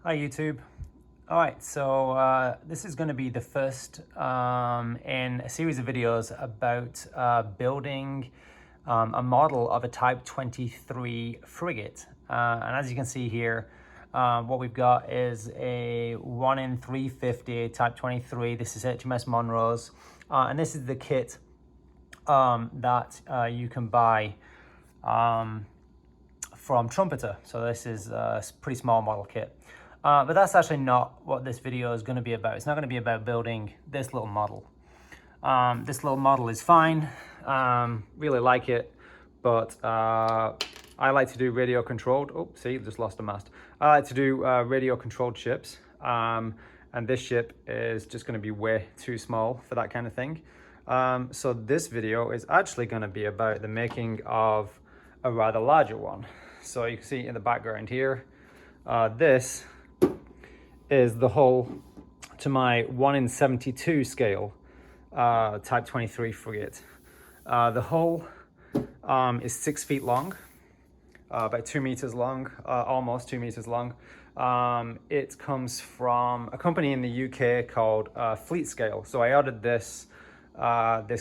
Hi YouTube. All right, so this is going to be the first in a series of videos about building a model of a Type 23 frigate. And as you can see here, what we've got is a 1 in 350 Type 23. This is HMS Monroe's, and this is the kit that you can buy from Trumpeter. So this is a pretty small model kit. But that's actually not what this video is going to be about. It's not going to be about building this little model. This little model is fine. Really like it, but I like to do radio controlled. Oh, see, just lost a mast. I like to do radio controlled ships. And this ship is just going to be way too small for that kind of thing. So this video is actually going to be about the making of a rather larger one. So you can see in the background here, this is the hull to my 1 in 72 scale Type 23 frigate. The hull is 6 feet long, about 2 meters long, almost 2 meters long. It comes from a company in the UK called FleetScale. So I ordered this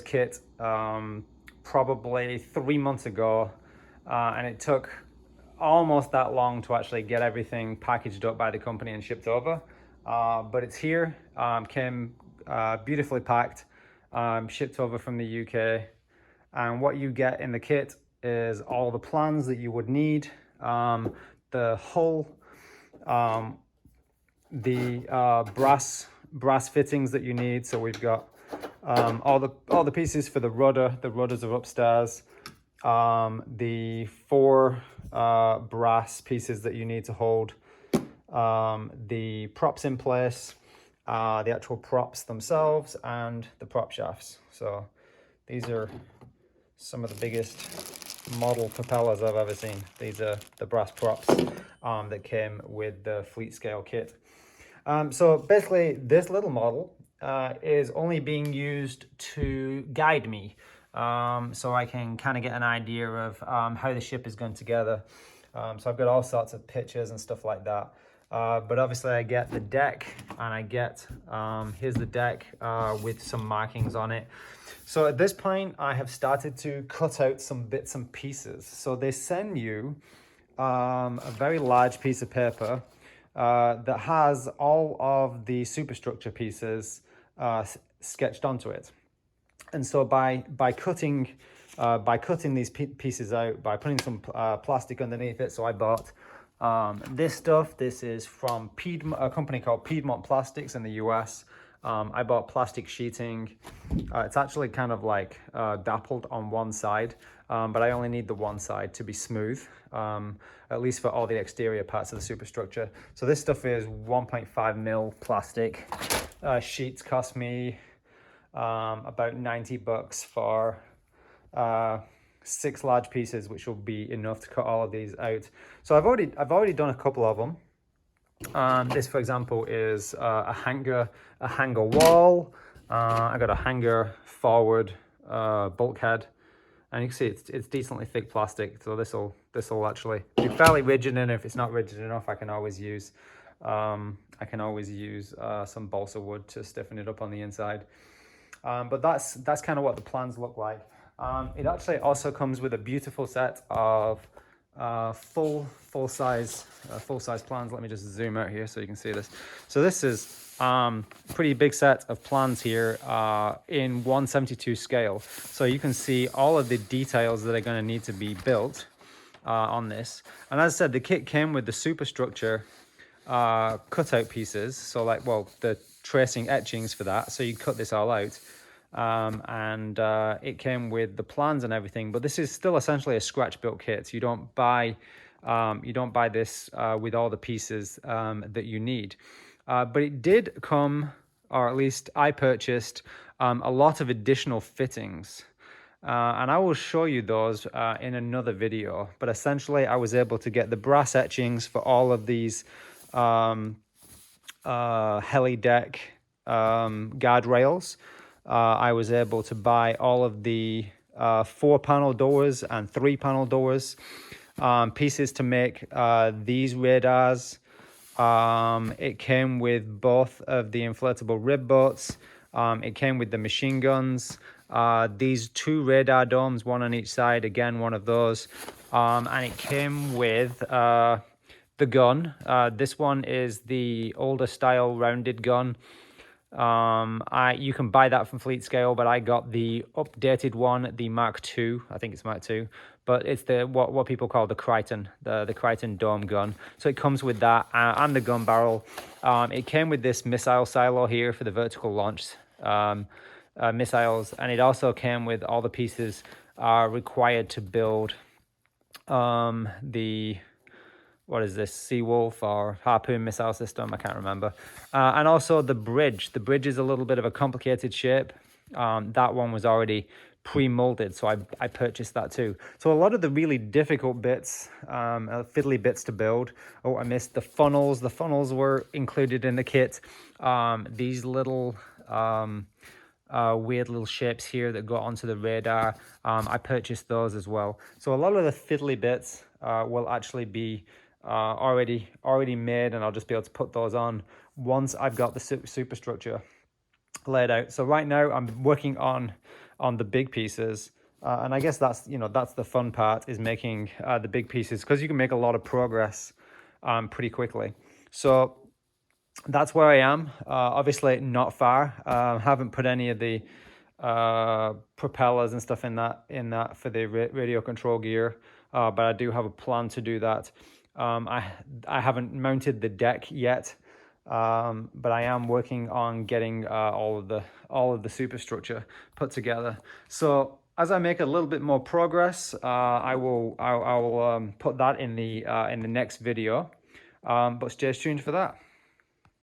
kit probably 3 months ago, and it took almost that long to actually get everything packaged up by the company and shipped over. But it's here, came beautifully packed, shipped over from the UK. And what you get in the kit is all the plans that you would need, the hull, the brass fittings that you need. So we've got all the pieces for the rudder. The rudders are upstairs. The 4 brass pieces that you need to hold the props in place, the actual props themselves, and the prop shafts. So these are some of the biggest model propellers I've ever seen. These are the brass props that came with the FleetScale kit. So basically this little model is only being used to guide me, so I can kind of get an idea of how the ship is going together. So I've got all sorts of pictures and stuff like that. But obviously I get the deck, and I get, here's the deck with some markings on it. So at this point I have started to cut out some bits and pieces. So they send you a very large piece of paper that has all of the superstructure pieces sketched onto it. And so by cutting these pieces out, by putting some plastic underneath it, so I bought this stuff. This is from a company called Piedmont Plastics in the US. I bought plastic sheeting. It's actually kind of like dappled on one side, but I only need the one side to be smooth, at least for all the exterior parts of the superstructure. So this stuff is 1.5 mil plastic. Sheets cost me about $90 for 6 large pieces, which will be enough to cut all of these out. So I've already done a couple of them. This, for example, is a hanger wall. I got a hanger forward bulkhead, and you can see it's decently thick plastic. So this will actually be fairly rigid, and if it's not rigid enough, I can always use some balsa wood to stiffen it up on the inside. But that's kind of what the plans look like. It actually also comes with a beautiful set of full size plans. Let me just zoom out here so you can see this. So this is pretty big set of plans here in 1/72 scale. So you can see all of the details that are going to need to be built on this. And as I said, the kit came with the superstructure cutout pieces. So like, well, the tracing etchings for that. So you cut this all out. And it came with the plans and everything, but this is still essentially a scratch built kit. You don't buy this with all the pieces that you need, but it did come, or at least I purchased a lot of additional fittings, and I will show you those in another video. But essentially I was able to get the brass etchings for all of these heli deck guardrails. I was able to buy all of the 4-panel doors and 3-panel doors, pieces to make these radars, It came with both of the inflatable rib boats. It came with the machine guns. These 2 radar domes, one on each side, again, one of those. And it came with the gun. This one is the older style rounded gun. You can buy that from FleetScale, but I got the updated one, the Mark II. I think it's Mark II, but it's the what people call the Crichton, the Crichton dome gun. So it comes with that and the gun barrel. It came with this missile silo here for the vertical launch missiles, and it also came with all the pieces required to build the what is this, Seawolf or Harpoon missile system? I can't remember. And also the bridge. The bridge is a little bit of a complicated shape. That one was already pre-molded, so I purchased that too. So a lot of the really difficult bits, fiddly bits to build. Oh, I missed the funnels. The funnels were included in the kit. These little weird little shapes here that go onto the radar, I purchased those as well. So a lot of the fiddly bits will actually be already made, and I'll just be able to put those on once I've got the superstructure laid out. So right now I'm working on the big pieces, and I guess that's that's the fun part, is making the big pieces, because you can make a lot of progress pretty quickly. So that's where I am. Obviously not far. Haven't put any of the propellers and stuff in that for the radio control gear, but I do have a plan to do that. I haven't mounted the deck yet, but I am working on getting all of the superstructure put together. So as I make a little bit more progress, I'll put that in the next video. But stay tuned for that.